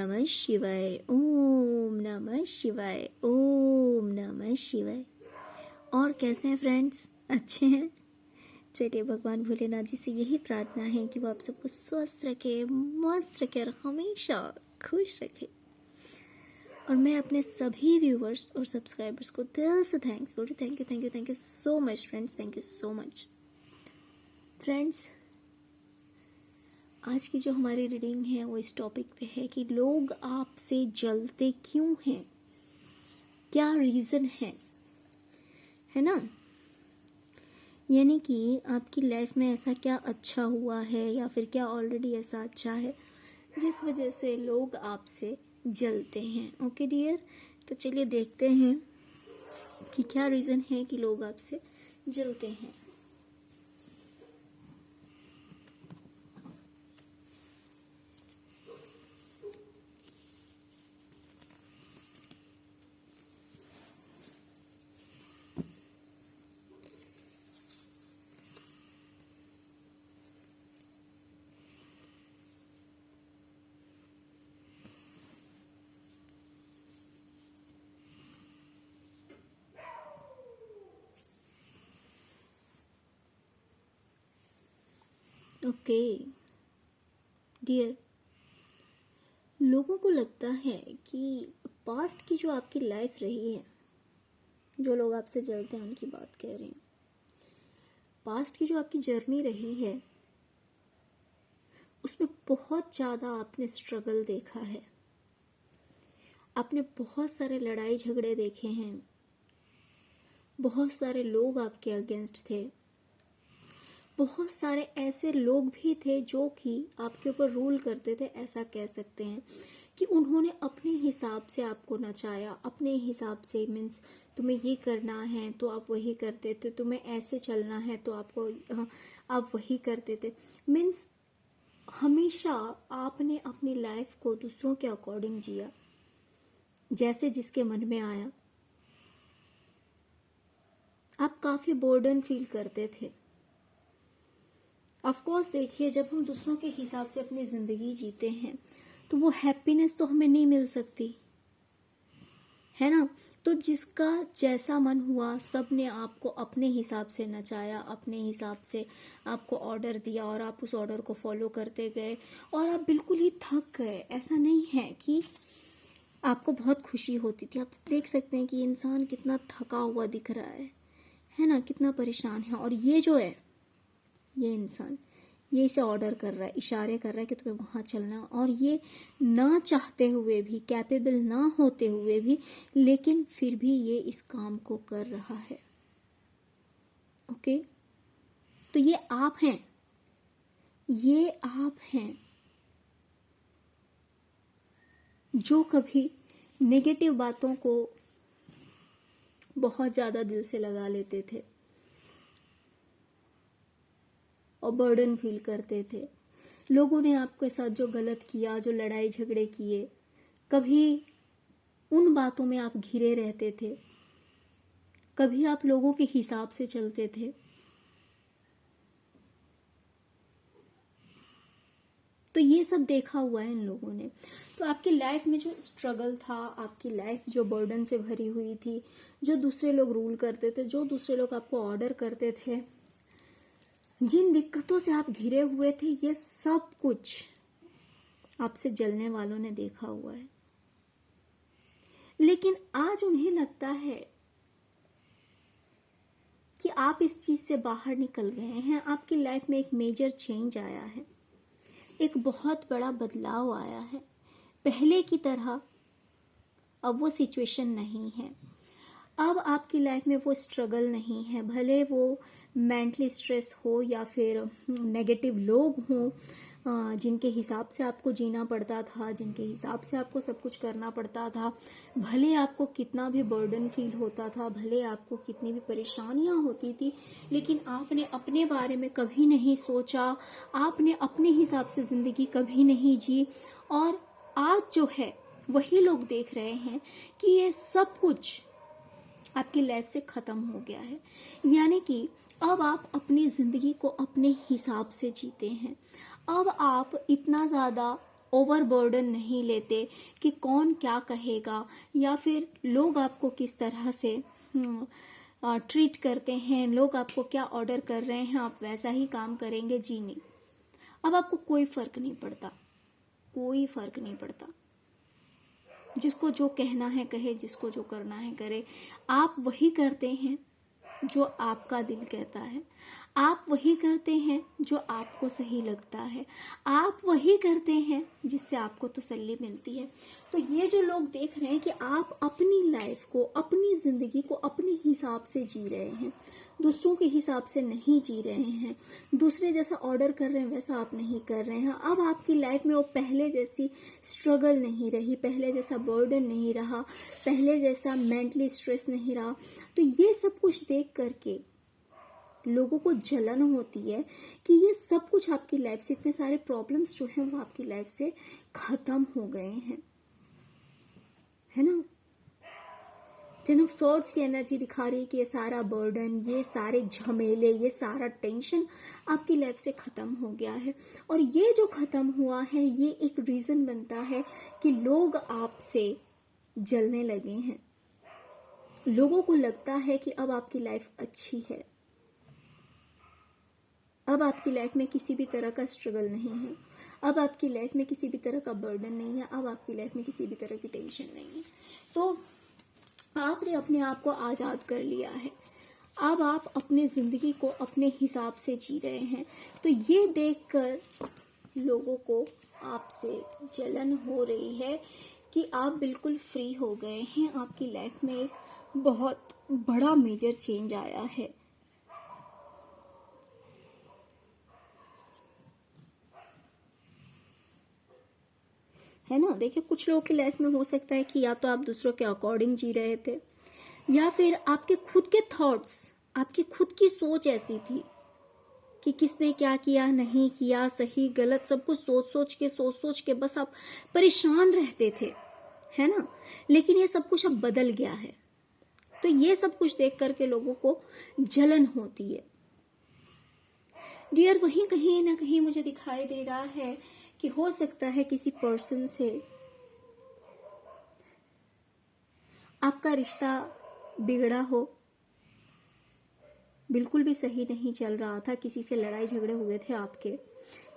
नमः शिवाय, ओम नमः शिवाय, ओम नमः शिवाय। और कैसे हैं फ्रेंड्स, अच्छे हैं? चलिए भगवान भोलेनाथ जी से यही प्रार्थना है कि वो आप सबको स्वस्थ रखे, मस्त रखे और हमेशा खुश रखे। और मैं अपने सभी व्यूवर्स और सब्सक्राइबर्स को दिल से थैंक्स बोल रही। Thank you so much friends, thank you so much friends. आज की जो हमारी रीडिंग है वो इस टॉपिक पे है कि लोग आपसे जलते क्यों हैं, क्या रीज़न है ना। यानी कि आपकी लाइफ में ऐसा क्या अच्छा हुआ है या फिर क्या ऑलरेडी ऐसा अच्छा है जिस वजह से लोग आपसे जलते हैं। ओके डियर, तो चलिए देखते हैं कि क्या रीज़न है कि लोग आपसे जलते हैं। ओके डियर, लोगों को लगता है कि पास्ट की जो आपकी लाइफ रही है, जो लोग आपसे जलते हैं उनकी बात कह रही हूँ, पास्ट की जो आपकी जर्नी रही है उसमें बहुत ज़्यादा आपने स्ट्रगल देखा है, आपने बहुत सारे लड़ाई झगड़े देखे हैं, बहुत सारे लोग आपके अगेंस्ट थे, बहुत सारे ऐसे लोग भी थे जो कि आपके ऊपर रूल करते थे। ऐसा कह सकते हैं कि उन्होंने अपने हिसाब से आपको नचाया, अपने हिसाब से। मीन्स तुम्हें ये करना है तो आप वही करते थे, तुम्हें ऐसे चलना है तो आपको आप वही करते थे। मीन्स हमेशा आपने अपनी लाइफ को दूसरों के अकॉर्डिंग जिया, जैसे जिसके मन में आया। आप काफ़ी बोर्डन फील करते थे। ऑफ कोर्स देखिए, जब हम दूसरों के हिसाब से अपनी ज़िंदगी जीते हैं तो वो हैप्पीनेस तो हमें नहीं मिल सकती है ना। तो जिसका जैसा मन हुआ, सब ने आपको अपने हिसाब से नचाया, अपने हिसाब से आपको ऑर्डर दिया और आप उस ऑर्डर को फॉलो करते गए और आप बिल्कुल ही थक गए। ऐसा नहीं है कि आपको बहुत खुशी होती थी। आप देख सकते हैं कि इंसान कितना थका हुआ दिख रहा है ना, कितना परेशान है। और ये जो है, ये इंसान ये इसे ऑर्डर कर रहा है, इशारे कर रहा है कि तुम्हें वहाँ चलना, और ये ना चाहते हुए भी, कैपेबल ना होते हुए भी, लेकिन फिर भी ये इस काम को कर रहा है। ओके, तो ये आप हैं, ये आप हैं जो कभी नेगेटिव बातों को बहुत ज़्यादा दिल से लगा लेते थे और बर्डन फील करते थे। लोगों ने आपके साथ जो गलत किया, जो लड़ाई झगड़े किए, कभी उन बातों में आप घिरे रहते थे, कभी आप लोगों के हिसाब से चलते थे। तो ये सब देखा हुआ है इन लोगों ने। तो आपकी लाइफ में जो स्ट्रगल था, आपकी लाइफ जो बर्डन से भरी हुई थी, जो दूसरे लोग रूल करते थे, जो दूसरे लोग आपको ऑर्डर करते थे, जिन दिक्कतों से आप घिरे हुए थे, ये सब कुछ आपसे जलने वालों ने देखा हुआ है। लेकिन आज उन्हें लगता है कि आप इस चीज से बाहर निकल गए हैं। आपकी लाइफ में एक मेजर चेंज आया है, एक बहुत बड़ा बदलाव आया है। पहले की तरह अब वो सिचुएशन नहीं है। अब आपकी लाइफ में वो स्ट्रगल नहीं है। भले वो मेंटली स्ट्रेस हो या फिर नेगेटिव लोग हों जिनके हिसाब से आपको जीना पड़ता था, जिनके हिसाब से आपको सब कुछ करना पड़ता था, भले आपको कितना भी बर्डन फील होता था, भले आपको कितनी भी परेशानियां होती थी, लेकिन आपने अपने बारे में कभी नहीं सोचा, आपने अपने हिसाब से ज़िंदगी कभी नहीं जी। और आज जो है वही लोग देख रहे हैं कि ये सब कुछ आपकी लाइफ से ख़त्म हो गया है। यानी कि अब आप अपनी ज़िंदगी को अपने हिसाब से जीते हैं। अब आप इतना ज़्यादा ओवरबर्डन नहीं लेते कि कौन क्या कहेगा या फिर लोग आपको किस तरह से ट्रीट करते हैं, लोग आपको क्या ऑर्डर कर रहे हैं आप वैसा ही काम करेंगे। जी नहीं, अब आपको कोई फर्क नहीं पड़ता, कोई फर्क नहीं पड़ता। जिसको जो कहना है कहे, जिसको जो करना है करे। आप वही करते हैं जो आपका दिल कहता है, आप वही करते हैं जो आपको सही लगता है, आप वही करते हैं जिससे आपको तसल्ली मिलती है। तो ये जो लोग देख रहे हैं कि आप अपनी लाइफ को, अपनी जिंदगी को अपने हिसाब से जी रहे हैं, दूसरों के हिसाब से नहीं जी रहे हैं, दूसरे जैसा ऑर्डर कर रहे हैं वैसा आप नहीं कर रहे हैं। अब आपकी लाइफ में वो पहले जैसी स्ट्रगल नहीं रही, पहले जैसा बर्डन नहीं रहा, पहले जैसा मेंटली स्ट्रेस नहीं रहा। तो ये सब कुछ देख करके लोगों को जलन होती है कि ये सब कुछ आपकी लाइफ से, इतने सारे प्रॉब्लम्स जो हैं वो आपकी लाइफ से खत्म हो गए हैं, है ना। टेन ऑफ सॉर्ड्स की एनर्जी दिखा रही है कि ये सारा बर्डन, ये सारे झमेले, ये सारा टेंशन आपकी लाइफ से खत्म हो गया है। और ये जो खत्म हुआ है ये एक रीजन बनता है कि लोग आपसे जलने लगे हैं। लोगों को लगता है कि अब आपकी लाइफ अच्छी है, अब आपकी लाइफ में किसी भी तरह का स्ट्रगल नहीं है, अब आपकी लाइफ में किसी भी तरह का बर्डन नहीं है, अब आपकी लाइफ में किसी भी तरह की टेंशन नहीं है। तो आपने अपने आप को आज़ाद कर लिया है, अब आप अपनी ज़िंदगी को अपने हिसाब से जी रहे हैं। तो ये देखकर लोगों को आपसे जलन हो रही है कि आप बिल्कुल फ्री हो गए हैं, आपकी लाइफ में एक बहुत बड़ा मेजर चेंज आया है ना। देखिए, कुछ लोगों की लाइफ में हो सकता है कि या तो आप दूसरों के अकॉर्डिंग जी रहे थे, या फिर आपके खुद के थॉट्स, आपकी खुद की सोच ऐसी थी कि किसने क्या किया, नहीं किया, सही गलत, सब कुछ सोच सोच के बस आप परेशान रहते थे, है ना। लेकिन ये सब कुछ अब बदल गया है। तो ये सब कुछ देख करके लोगों को जलन होती है। डियर, वहीं कहीं ना कहीं मुझे दिखाई दे रहा है कि हो सकता है किसी पर्सन से आपका रिश्ता बिगड़ा हो, बिल्कुल भी सही नहीं चल रहा था, किसी से लड़ाई झगड़े हुए थे आपके।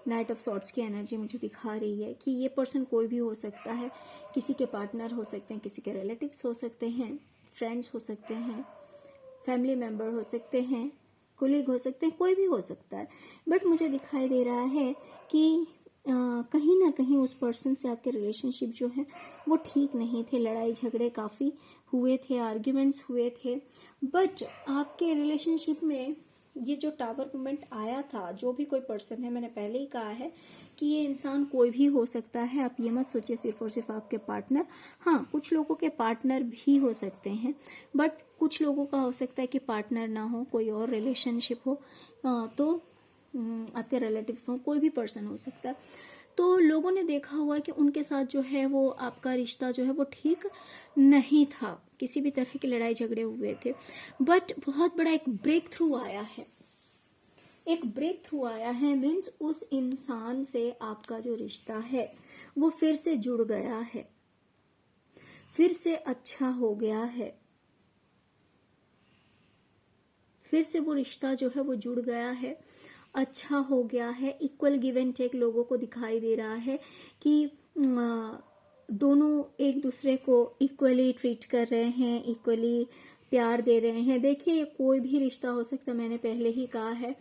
नाइट ऑफ सॉर्ड्स की एनर्जी मुझे दिखा रही है कि ये पर्सन कोई भी हो सकता है, किसी के पार्टनर हो सकते हैं, किसी के रिलेटिव्स हो सकते हैं, फ्रेंड्स हो सकते हैं, फैमिली मेंबर हो सकते हैं, कोलीग हो सकते हैं, कोई भी हो सकता है। बट मुझे दिखाई दे रहा है कि कहीं ना कहीं उस पर्सन से आपके रिलेशनशिप जो है वो ठीक नहीं थे, लड़ाई झगड़े काफ़ी हुए थे, आर्ग्यूमेंट्स हुए थे। बट आपके रिलेशनशिप में ये जो टावर मोमेंट आया था, जो भी कोई पर्सन है, मैंने पहले ही कहा है कि ये इंसान कोई भी हो सकता है। आप ये मत सोचिए सिर्फ और सिर्फ आपके पार्टनर। हाँ, कुछ लोगों के पार्टनर भी हो सकते हैं, बट कुछ लोगों का हो सकता है कि पार्टनर ना हो, कोई और रिलेशनशिप हो, तो आपके रिलेटिव्स हो, कोई भी पर्सन हो सकता है। तो लोगों ने देखा हुआ है कि उनके साथ जो है वो आपका रिश्ता जो है वो ठीक नहीं था, किसी भी तरह की लड़ाई झगड़े हुए थे। बट बहुत बड़ा एक ब्रेक थ्रू आया है, एक ब्रेक थ्रू आया है, मीन्स उस इंसान से आपका जो रिश्ता है वो फिर से जुड़ गया है, फिर से अच्छा हो गया है, फिर से वो रिश्ता जो है वो जुड़ गया है, अच्छा हो गया है। इक्वल गिव एंड टेक लोगों को दिखाई दे रहा है कि दोनों एक दूसरे को इक्वली ट्रीट कर रहे हैं, इक्वली प्यार दे रहे हैं। देखिए, ये कोई भी रिश्ता हो सकता है, मैंने पहले ही कहा है।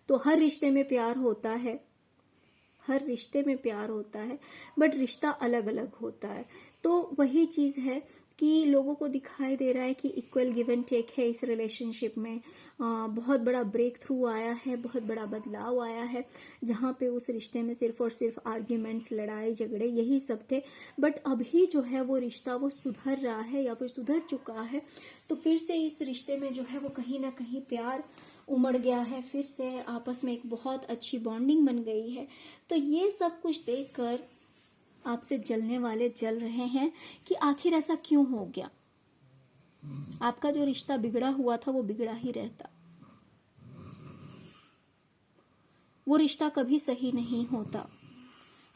तो हर रिश्ते में प्यार होता है, हर रिश्ते में प्यार होता है, बट रिश्ता अलग अलग होता है। तो वही चीज़ है कि लोगों को दिखाई दे रहा है कि इक्वल गिव एंड टेक है इस रिलेशनशिप में। बहुत बड़ा ब्रेक थ्रू आया है, बहुत बड़ा बदलाव आया है, जहाँ पे उस रिश्ते में सिर्फ और सिर्फ आर्ग्यूमेंट्स, लड़ाई झगड़े यही सब थे। बट अभी जो है वो रिश्ता वो सुधर रहा है या फिर सुधर चुका है। तो फिर से इस रिश्ते में जो है वो कहीं ना कहीं प्यार उमड़ गया है, फिर से आपस में एक बहुत अच्छी बॉन्डिंग बन गई है। तो ये सब कुछ देखकर आपसे जलने वाले जल रहे हैं कि आखिर ऐसा क्यों हो गया। आपका जो रिश्ता बिगड़ा हुआ था वो बिगड़ा ही रहता, वो रिश्ता कभी सही नहीं होता।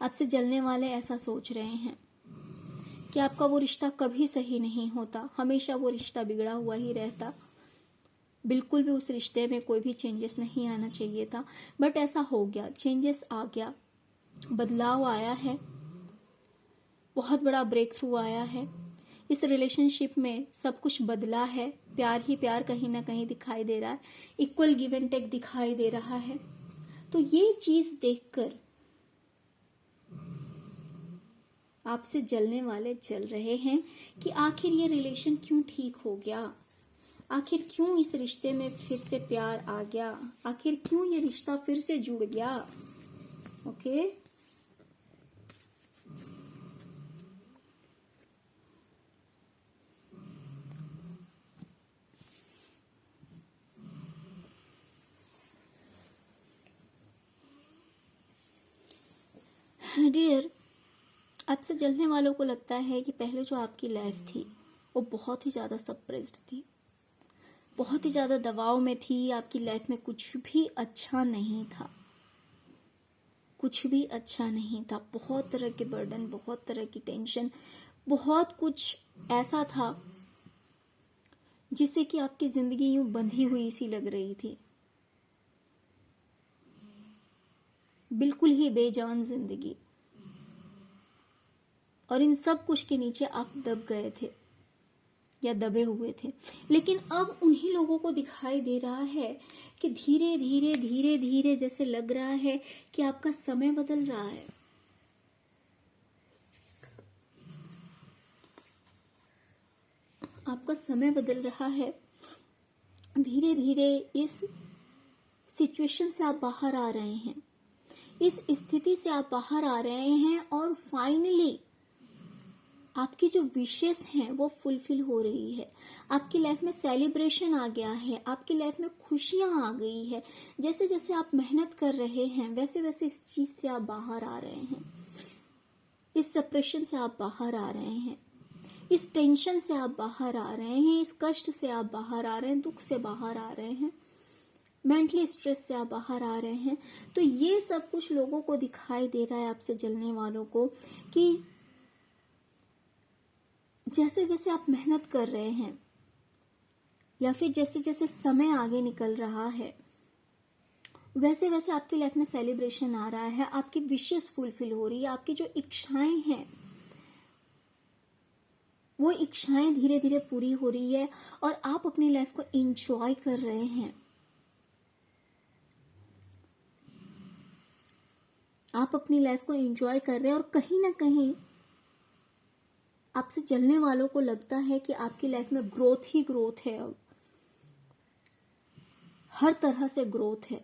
आपसे जलने वाले ऐसा सोच रहे हैं कि आपका वो रिश्ता कभी सही नहीं होता, हमेशा वो रिश्ता बिगड़ा हुआ ही रहता, बिल्कुल भी उस रिश्ते में कोई भी चेंजेस नहीं आना चाहिए था। बट ऐसा हो गया, चेंजेस आ गया, बदलाव आया है, बहुत बड़ा ब्रेक थ्रू आया है। इस रिलेशनशिप में सब कुछ बदला है, प्यार ही प्यार कहीं ना कहीं दिखाई दे रहा है, इक्वल गिव एंड टेक दिखाई दे रहा है। तो ये चीज देखकर आपसे जलने वाले जल रहे हैं कि आखिर ये रिलेशन क्यों ठीक हो गया, आखिर क्यों इस रिश्ते में फिर से प्यार आ गया, आखिर क्यों ये रिश्ता फिर से जुड़ गया। ओके, डियर, आपसे जलने वालों को लगता है कि पहले जो आपकी लाइफ थी वो बहुत ही ज़्यादा सप्रेस्ड थी, बहुत ही ज़्यादा दबाव में थी, आपकी लाइफ में कुछ भी अच्छा नहीं था, कुछ भी अच्छा नहीं था, बहुत तरह के बर्डन, बहुत तरह की टेंशन, बहुत कुछ ऐसा था जिससे कि आपकी जिंदगी यूं बंधी हुई सी लग रही थी, बिल्कुल ही बेजान जिंदगी। और इन सब कुछ के नीचे आप दब गए थे या दबे हुए थे। लेकिन अब उन्हीं लोगों को दिखाई दे रहा है कि धीरे धीरे धीरे धीरे जैसे लग रहा है कि आपका समय बदल रहा है, आपका समय बदल रहा है। धीरे धीरे इस सिचुएशन से आप बाहर आ रहे हैं, इस स्थिति से आप बाहर आ रहे हैं और फाइनली आपकी जो विशेष हैं वो फुलफिल हो रही है। आपकी लाइफ में सेलिब्रेशन आ गया है, आपकी लाइफ में खुशियां आ गई है। जैसे जैसे आप मेहनत कर रहे हैं वैसे वैसे इस चीज से आप बाहर आ रहे हैं, इस सेपरेशन से आप बाहर आ रहे हैं, इस टेंशन से आप बाहर आ रहे हैं, इस कष्ट से आप बाहर आ रहे हैं, दुख से बाहर आ रहे हैं, मेंटली स्ट्रेस से आप बाहर आ रहे हैं। तो ये सब कुछ लोगों को दिखाई दे रहा है, आपसे जलने वालों को, कि जैसे जैसे आप मेहनत कर रहे हैं या फिर जैसे जैसे समय आगे निकल रहा है वैसे वैसे आपकी लाइफ में सेलिब्रेशन आ रहा है, आपकी विशेस फुलफिल हो रही है, आपकी जो इच्छाएं हैं वो इच्छाएं धीरे धीरे पूरी हो रही है और आप अपनी लाइफ को एंजॉय कर रहे हैं। आप अपनी लाइफ को एंजॉय कर रहे हैं और कहीं ना कहीं आपसे जलने वालों को लगता है कि आपकी लाइफ में ग्रोथ ही ग्रोथ है, अब हर तरह से ग्रोथ है।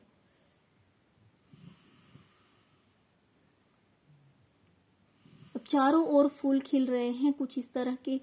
अब चारों ओर फूल खिल रहे हैं, कुछ इस तरह की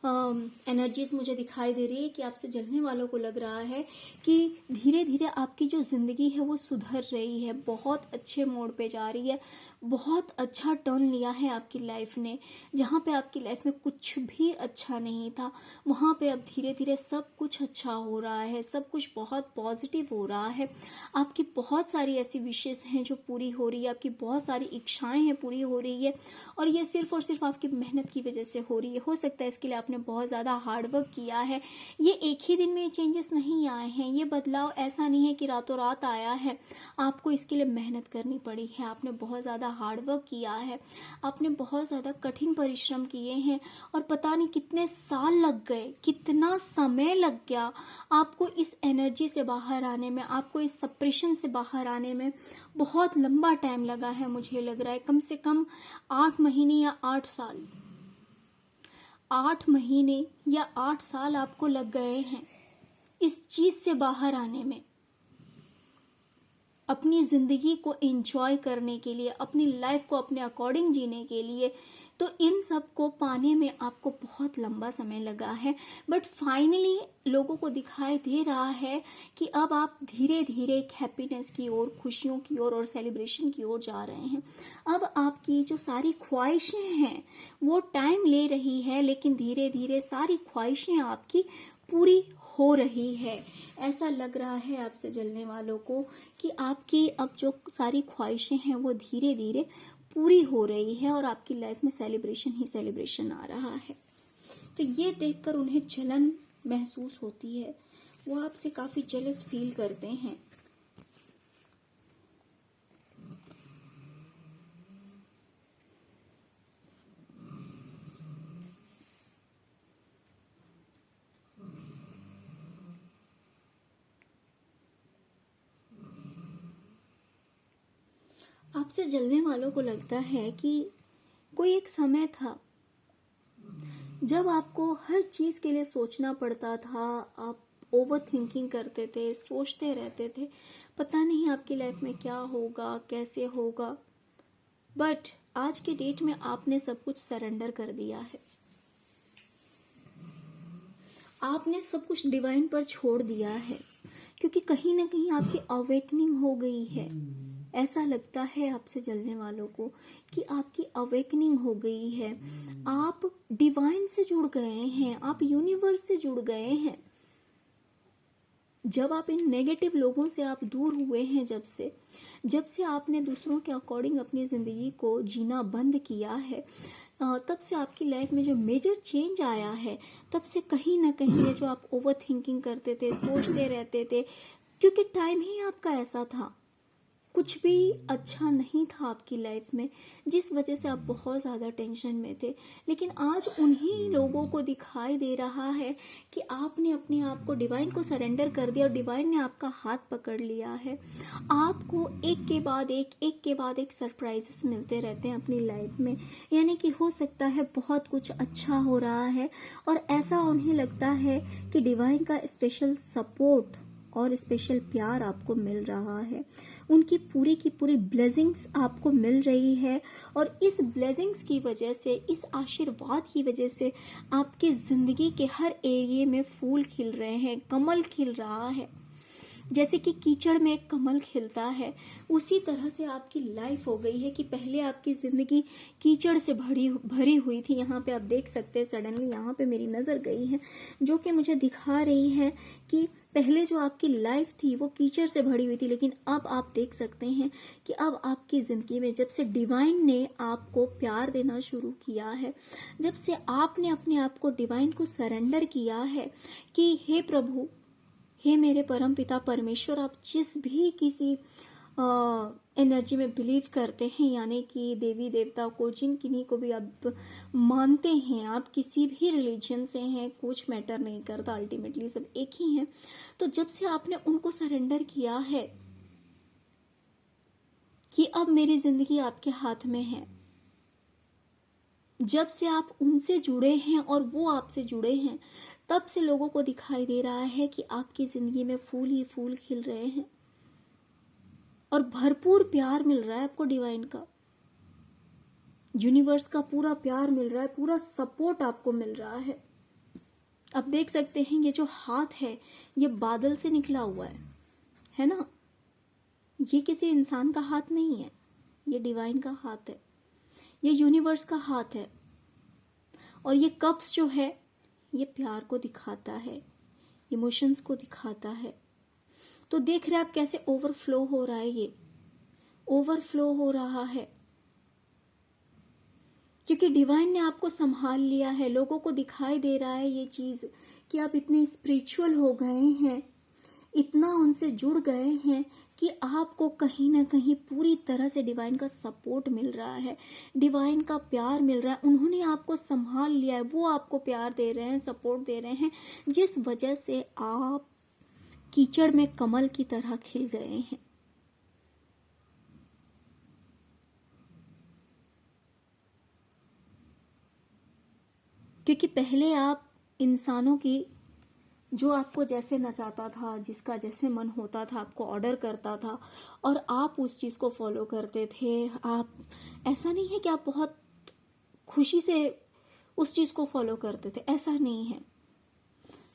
एनर्जीज मुझे दिखाई दे रही है कि आपसे जलने वालों को लग रहा है कि धीरे धीरे आपकी जो जिंदगी है वो सुधर रही है, बहुत अच्छे मोड़ पे जा रही है, बहुत अच्छा टर्न लिया है आपकी लाइफ ने। जहाँ पे आपकी लाइफ में कुछ भी अच्छा नहीं था वहाँ पे अब धीरे धीरे सब कुछ अच्छा हो रहा है, सब कुछ बहुत पॉजिटिव हो रहा है। आपकी बहुत सारी ऐसी विशेष हैं जो पूरी हो रही है, आपकी बहुत सारी इच्छाएं हैं पूरी हो रही है और ये सिर्फ और सिर्फ आपकी मेहनत की वजह से हो रही है। हो सकता है इसके लिए आपने बहुत ज़्यादा हार्डवर्क किया है। ये एक ही दिन में ये चेंजेस नहीं आए हैं, ये बदलाव ऐसा नहीं है कि रातों रात आया है, आपको इसके लिए मेहनत करनी पड़ी है, आपने बहुत ज़्यादा हार्डवर्क किया है, आपने बहुत ज़्यादा कठिन परिश्रम किए हैं और पता नहीं कितने साल लग गए, कितना समय लग गया आपको इस एनर्जी से बाहर आने में, आपको इस सप्रेशन से बाहर आने में बहुत लंबा टाइम लगा है। मुझे लग रहा है कम से कम 8 महीने या 8 साल, 8 महीने या 8 साल आपको लग गए हैं इस चीज से बाहर आने में, अपनी जिंदगी को एंजॉय करने के लिए, अपनी लाइफ को अपने अकॉर्डिंग जीने के लिए। तो इन सब को पाने में आपको बहुत लंबा समय लगा है, बट फाइनली लोगों को दिखाई दे रहा है कि अब आप धीरे धीरे एक हैप्पीनेस की ओर, खुशियों की ओर और सेलिब्रेशन की ओर जा रहे हैं। अब आपकी जो सारी ख्वाहिशें हैं वो टाइम ले रही है, लेकिन धीरे धीरे सारी ख्वाहिशें आपकी पूरी हो रही है। ऐसा लग रहा है आपसे जलने वालों को कि आपकी अब जो सारी ख्वाहिशें हैं वो धीरे धीरे पूरी हो रही है और आपकी लाइफ में सेलिब्रेशन ही सेलिब्रेशन आ रहा है। तो ये देखकर उन्हें जलन महसूस होती है, वो आपसे काफी जेलस फील करते हैं। आपसे जलने वालों को लगता है कि कोई एक समय था जब आपको हर चीज के लिए सोचना पड़ता था, आप ओवर थिंकिंग करते थे, सोचते रहते थे, पता नहीं आपकी लाइफ में क्या होगा, कैसे होगा। बट आज के डेट में आपने सब कुछ सरेंडर कर दिया है, आपने सब कुछ डिवाइन पर छोड़ दिया है, क्योंकि कहीं ना कहीं आपकी अवेकनिंग हो गई है। ऐसा लगता है आपसे जलने वालों को कि आपकी अवेकनिंग हो गई है, आप डिवाइन से जुड़ गए हैं, आप यूनिवर्स से जुड़ गए हैं। जब आप इन नेगेटिव लोगों से आप दूर हुए हैं, जब से आपने दूसरों के अकॉर्डिंग अपनी जिंदगी को जीना बंद किया है, तब से आपकी लाइफ में जो मेजर चेंज आया है, तब से कहीं ना कहीं ये जो आप ओवर थिंकिंग करते थे, सोचते रहते थे, क्योंकि टाइम ही आपका ऐसा था, कुछ भी अच्छा नहीं था आपकी लाइफ में, जिस वजह से आप बहुत ज़्यादा टेंशन में थे। लेकिन आज उन्हीं लोगों को दिखाई दे रहा है कि आपने अपने आप को डिवाइन को सरेंडर कर दिया और डिवाइन ने आपका हाथ पकड़ लिया है। आपको एक के बाद एक सरप्राइजेस मिलते रहते हैं अपनी लाइफ में, यानी कि हो सकता है बहुत कुछ अच्छा हो रहा है और ऐसा उन्हें लगता है कि डिवाइन का स्पेशल सपोर्ट और स्पेशल प्यार आपको मिल रहा है, उनकी पूरी की पूरी ब्लेसिंग्स आपको मिल रही है। और इस ब्लेसिंग्स की वजह से, इस आशीर्वाद की वजह से आपके जिंदगी के हर एरिया में फूल खिल रहे हैं, कमल खिल रहा है। जैसे कि कीचड़ में एक कमल खिलता है, उसी तरह से आपकी लाइफ हो गई है कि पहले आपकी जिंदगी कीचड़ से भरी हुई थी। यहाँ पे आप देख सकते हैं, सडनली यहाँ पे मेरी नजर गई है जो कि मुझे दिखा रही है कि पहले जो आपकी लाइफ थी वो कीचड़ से भरी हुई थी, लेकिन अब आप देख सकते हैं कि अब आपकी जिंदगी में जब से डिवाइन ने आपको प्यार देना शुरू किया है, जब से आपने अपने आप को डिवाइन को सरेंडर किया है कि हे प्रभु, हे मेरे परम पिता परमेश्वर, आप जिस भी किसी एनर्जी में बिलीव करते हैं, यानी कि देवी देवता को, जिन किन्हीं को भी आप मानते हैं, आप किसी भी रिलीजन से हैं, कुछ मैटर नहीं करता, अल्टीमेटली सब एक ही हैं। तो जब से आपने उनको सरेंडर किया है कि अब मेरी जिंदगी आपके हाथ में है, जब से आप उनसे जुड़े हैं और वो आपसे जुड़े हैं, तब से लोगों को दिखाई दे रहा है कि आपकी जिंदगी में फूल ही फूल खिल रहे हैं और भरपूर प्यार मिल रहा है आपको डिवाइन का, यूनिवर्स का पूरा प्यार मिल रहा है, पूरा सपोर्ट आपको मिल रहा है। आप देख सकते हैं ये जो हाथ है ये बादल से निकला हुआ है ना, ये किसी इंसान का हाथ नहीं है, ये डिवाइन का हाथ है, ये यूनिवर्स का हाथ है। और ये कप्स जो है ये प्यार को दिखाता है, इमोशंस को दिखाता है। तो देख रहे हैं आप कैसे ओवरफ्लो हो रहा है, ये ओवरफ्लो हो रहा है क्योंकि डिवाइन ने आपको संभाल लिया है। लोगों को दिखाई दे रहा है ये चीज कि आप इतने स्पिरिचुअल हो गए हैं, इतना उनसे जुड़ गए हैं कि आपको कहीं ना कहीं पूरी तरह से डिवाइन का सपोर्ट मिल रहा है, डिवाइन का प्यार मिल रहा है। उन्होंने आपको संभाल लिया है, वो आपको प्यार दे रहे हैं, सपोर्ट दे रहे हैं, जिस वजह से आप कीचड़ में कमल की तरह खिल गए हैं। क्योंकि पहले आप इंसानों की, जो आपको जैसे नचाता था, जिसका जैसे मन होता था, आपको ऑर्डर करता था और आप उस चीज़ को फॉलो करते थे। आप, ऐसा नहीं है कि आप बहुत खुशी से उस चीज़ को फॉलो करते थे, ऐसा नहीं है।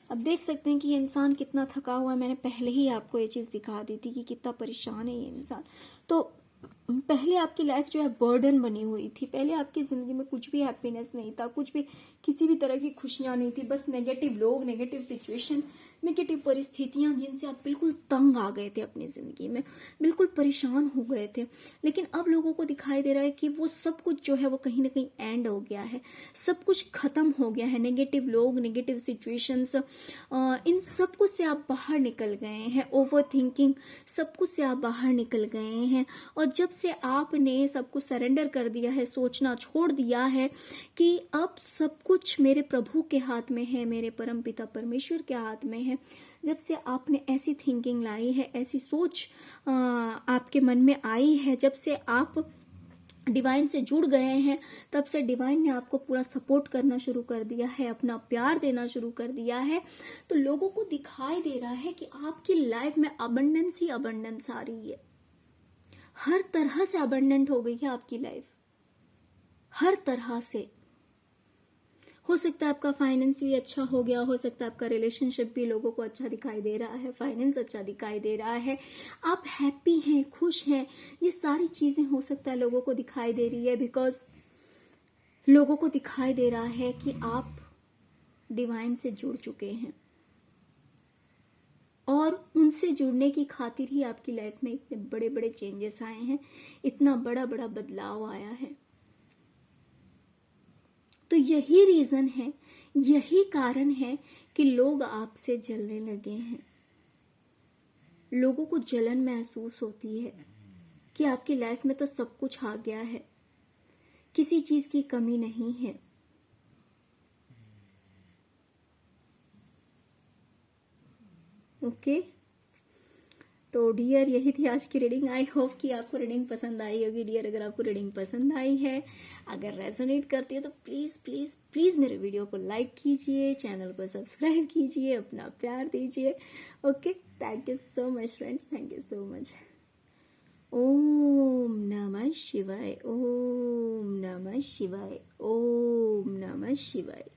अब देख सकते हैं कि ये इंसान कितना थका हुआ है। मैंने पहले ही आपको ये चीज़ दिखा दी थी कि कितना परेशान है ये इंसान। तो पहले आपकी लाइफ जो है बर्डन बनी हुई थी, पहले आपकी जिंदगी में कुछ भी हैप्पीनेस नहीं था, कुछ भी किसी भी तरह की खुशियां नहीं थी, बस नेगेटिव लोग, नेगेटिव सिचुएशन, नेगेटिव परिस्थितियां जिनसे आप बिल्कुल तंग आ गए थे अपनी जिंदगी में, बिल्कुल परेशान हो गए थे। लेकिन अब लोगों को दिखाई दे रहा है कि वो सब कुछ जो है वो कहीं ना कहीं एंड हो गया है, सब कुछ खत्म हो गया है। नेगेटिव लोग, नेगेटिव सिचुएशंस, इन सब कुछ से आप बाहर निकल गए हैं। ओवर थिंकिंग, सब कुछ से आप बाहर निकल गए हैं। और जब से आपने सब कुछ सरेंडर कर दिया है, सोचना छोड़ दिया है कि अब सब कुछ मेरे प्रभु के हाथ में है, मेरे परम पिता परमेश्वर के हाथ में है, जब से आपने ऐसी थिंकिंग लाई है, ऐसी सोच आपके मन में आई है, जब से आप डिवाइन से जुड़ गए हैं, तब से डिवाइन ने आपको पूरा सपोर्ट करना शुरू कर दिया है, अपना प्यार देना शुरू कर दिया है। तो लोगों को दिखाई दे रहा है कि आपकी लाइफ में अबंडेंस ही अबंडेंस आ रही है। हर तरह से अबंडेंट हो गई है आपकी लाइफ, हर तरह से। हो सकता है आपका फाइनेंस भी अच्छा हो गया, हो सकता है आपका रिलेशनशिप भी लोगों को अच्छा दिखाई दे रहा है, फाइनेंस अच्छा दिखाई दे रहा है, आप हैप्पी हैं, खुश हैं, ये सारी चीजें हो सकता है लोगों को दिखाई दे रही है। बिकॉज लोगों को दिखाई दे रहा है कि आप डिवाइन से जुड़ चुके हैं, और उनसे जुड़ने की खातिर ही आपकी लाइफ में इतने बड़े बड़े चेंजेस आए हैं, इतना बड़ा बड़ा बदलाव आया है। तो यही रीजन है, यही कारण है कि लोग आपसे जलने लगे हैं। लोगों को जलन महसूस होती है कि आपकी लाइफ में तो सब कुछ आ गया है, किसी चीज की कमी नहीं है। ओके, तो डियर यही थी आज की रीडिंग। आई होप कि आपको रीडिंग पसंद आई होगी डियर। अगर आपको रीडिंग पसंद आई है, अगर रेजोनेट करती है, तो प्लीज प्लीज प्लीज मेरे वीडियो को लाइक कीजिए, चैनल को सब्सक्राइब कीजिए, अपना प्यार दीजिए। Okay, thank you so much friends, thank you so much. ओम नमः शिवाय, ओम नमः शिवाय, ओम नमः शिवाय।